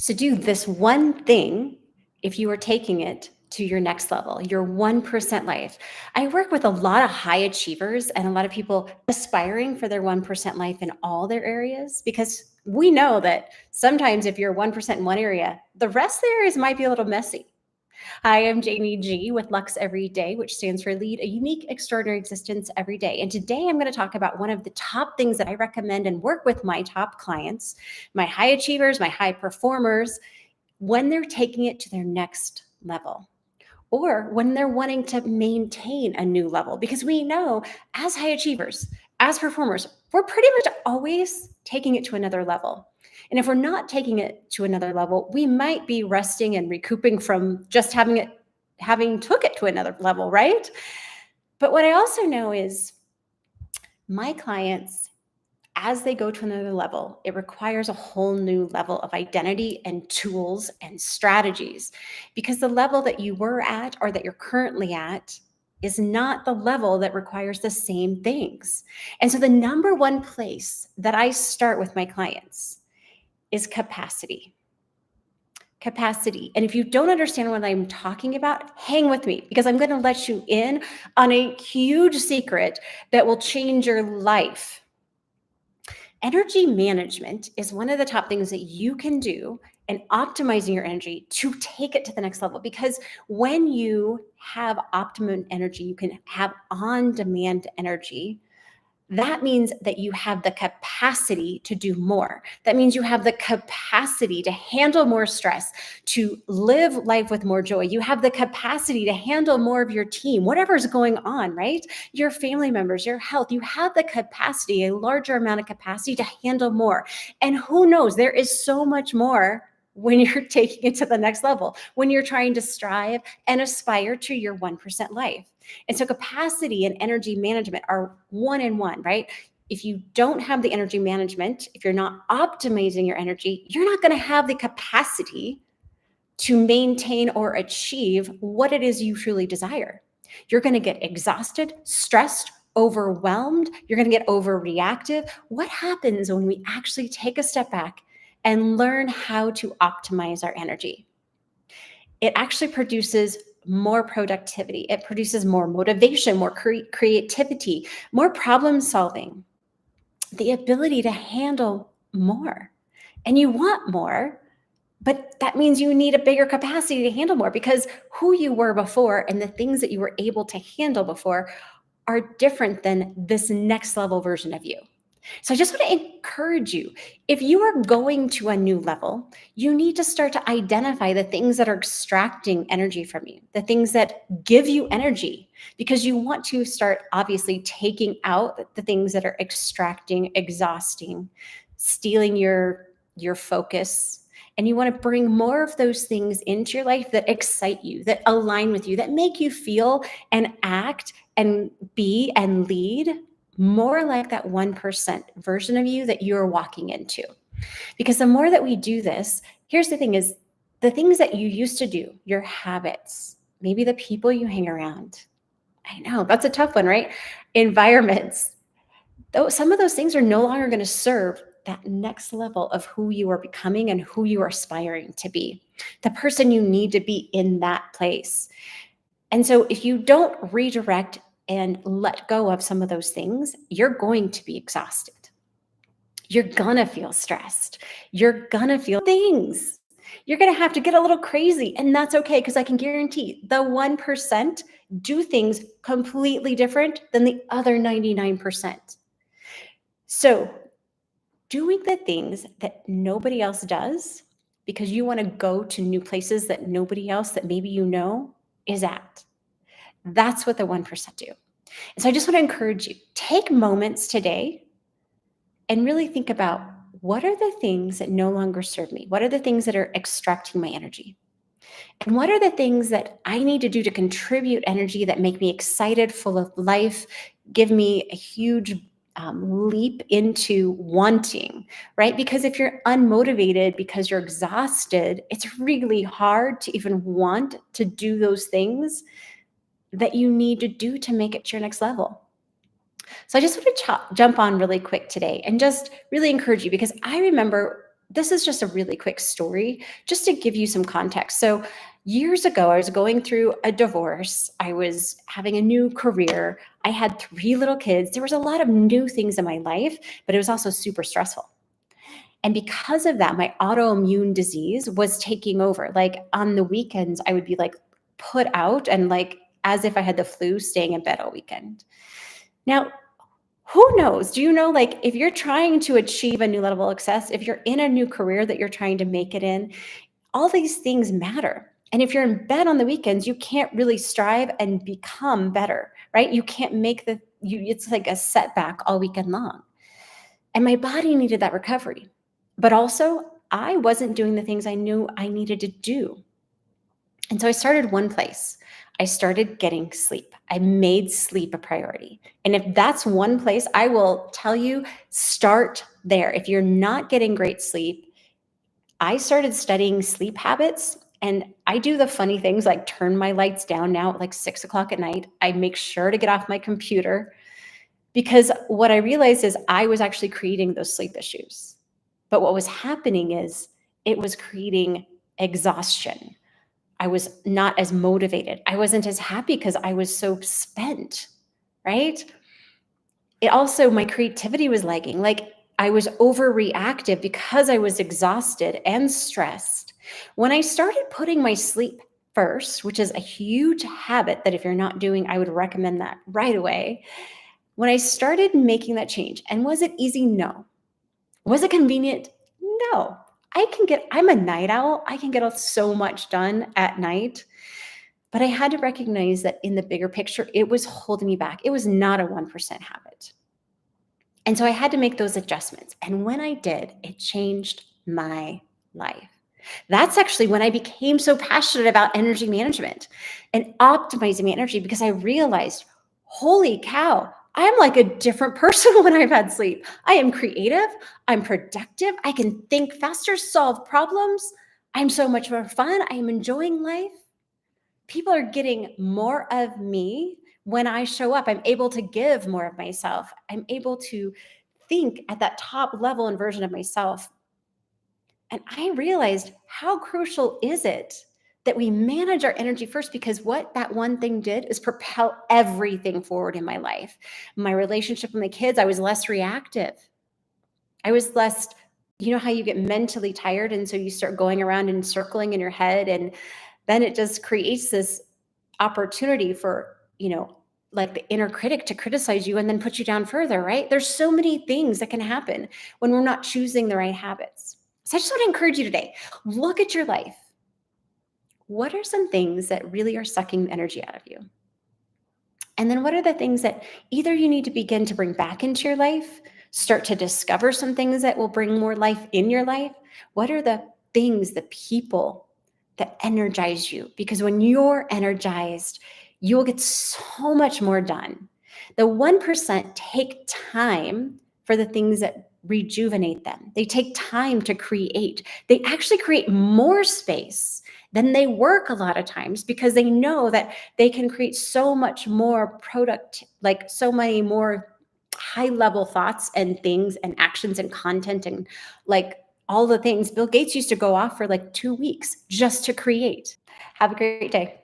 So do this one thing if you are taking it to your next level, your 1% life. I work with a lot of high achievers and a lot of people aspiring for their 1% life in all their areas because we know that sometimes if you're 1% in one area, the rest of the areas might be a little messy. Hi, I'm Jamie G with LUXEeveryday, which stands for Lead a Unique, Extraordinary Existence Every Day. And today I'm going to talk about one of the top things that I recommend and work with my top clients, my high achievers, my high performers, when they're taking it to their next level or when they're wanting to maintain a new level. Because we know as high achievers, as performers, we're pretty much always taking it to another level. And if we're not taking it to another level, we might be resting and recouping from just having took it to another level, right? But what I also know is my clients, as they go to another level, it requires a whole new level of identity and tools and strategies because the level that you were at or that you're currently at is not the level that requires the same things. And so the number one place that I start with my clients is capacity. Capacity. And if you don't understand what I'm talking about, hang with me because I'm going to let you in on a huge secret that will change your life. Energy management is one of the top things that you can do in optimizing your energy to take it to the next level. Because when you have optimum energy, you can have on-demand energy. That means that you have the capacity to do more. That means you have the capacity to handle more stress, to live life with more joy. You have the capacity to handle more of your team, whatever's going on, right? Your family members, your health. You have the capacity, a larger amount of capacity to handle more. And who knows, there is so much more when you're taking it to the next level, when you're trying to strive and aspire to your 1% life. And so capacity and energy management are one in one, right? If you don't have the energy management, if you're not optimizing your energy, you're not going to have the capacity to maintain or achieve what it is you truly desire. You're going to get exhausted, stressed, overwhelmed. You're going to get overreactive. What happens when we actually take a step back and learn how to optimize our energy? It actually produces more productivity. It produces more motivation, more creativity, more problem solving, the ability to handle more. And you want more, but that means you need a bigger capacity to handle more because who you were before and the things that you were able to handle before are different than this next level version of you. So I just want to encourage you, if you are going to a new level, you need to start to identify the things that are extracting energy from you, the things that give you energy, because you want to start obviously taking out the things that are extracting, exhausting, stealing your focus. And you want to bring more of those things into your life that excite you, that align with you, that make you feel and act and be and lead more like that 1% version of you that you're walking into. Because the more that we do this, here's the thing is the things that you used to do, your habits, maybe the people you hang around. I know that's a tough one, right? Environments. Though some of those things are no longer going to serve that next level of who you are becoming and who you are aspiring to be, the person you need to be in that place. And so if you don't redirect and let go of some of those things, you're going to be exhausted. You're gonna feel stressed. You're gonna feel things. You're gonna have to get a little crazy, and that's okay because I can guarantee the 1% do things completely different than the other 99%. So, doing the things that nobody else does because you want to go to new places that nobody else that maybe you know is at. That's what the 1% do. And so I just want to encourage you, take moments today and really think about what are the things that no longer serve me? What are the things that are extracting my energy? And what are the things that I need to do to contribute energy that make me excited, full of life, give me a huge leap into wanting, right? Because if you're unmotivated because you're exhausted, it's really hard to even want to do those things that you need to do to make it to your next level. So I just want to jump on really quick today and just really encourage you because I remember this is just a really quick story, just to give you some context. So, years ago, I was going through a divorce. I was having a new career. I had three little kids. There was a lot of new things in my life, but it was also super stressful. And because of that, my autoimmune disease was taking over. Like on the weekends, I would be like put out and like as if I had the flu, staying in bed all weekend. Now, who knows? Do you know, like, if you're trying to achieve a new level of success, if you're in a new career that you're trying to make it in, all these things matter. And if you're in bed on the weekends, you can't really strive and become better, right? You can't make it's like a setback all weekend long. And my body needed that recovery. But also, I wasn't doing the things I knew I needed to do. And so I started one place. I started getting sleep. I made sleep a priority. And if that's one place, I will tell you, start there. If you're not getting great sleep, I started studying sleep habits. And I do the funny things like turn my lights down now at like 6 o'clock at night. I make sure to get off my computer because what I realized is I was actually creating those sleep issues. But what was happening is it was creating exhaustion. I was not as motivated. I wasn't as happy because I was so spent, right? It also, my creativity was lagging. Like I was overreactive because I was exhausted and stressed. When I started putting my sleep first, which is a huge habit that if you're not doing, I would recommend that right away. When I started making that change, and was it easy? No. Was it convenient? No. I'm a night owl. I can get so much done at night. But I had to recognize that in the bigger picture, it was holding me back. It was not a 1% habit. And so I had to make those adjustments. And when I did, it changed my life. That's actually when I became so passionate about energy management and optimizing my energy because I realized, holy cow, I'm like a different person when I've had sleep. I am creative. I'm productive. I can think faster, solve problems. I'm so much more fun. I am enjoying life. People are getting more of me when I show up. I'm able to give more of myself. I'm able to think at that top level and version of myself. And I realized how crucial is it that we manage our energy first, because what that one thing did is propel everything forward in my life. My relationship with my kids, I was less reactive. I was less, you know how you get mentally tired and so you start going around and circling in your head, and then it just creates this opportunity for, like the inner critic to criticize you and then put you down further, right? There's so many things that can happen when we're not choosing the right habits. So I just want to encourage you today, look at your life. What are some things that really are sucking energy out of you? And then what are the things that either you need to begin to bring back into your life, start to discover some things that will bring more life in your life? What are the things, the people that energize you? Because when you're energized, you'll get so much more done. The 1% take time for the things that rejuvenate them. They take time to create. They actually create more space than they work a lot of times because they know that they can create so much more product, like so many more high level thoughts and things and actions and content and like all the things. Bill Gates used to go off for like 2 weeks just to create. Have a great day.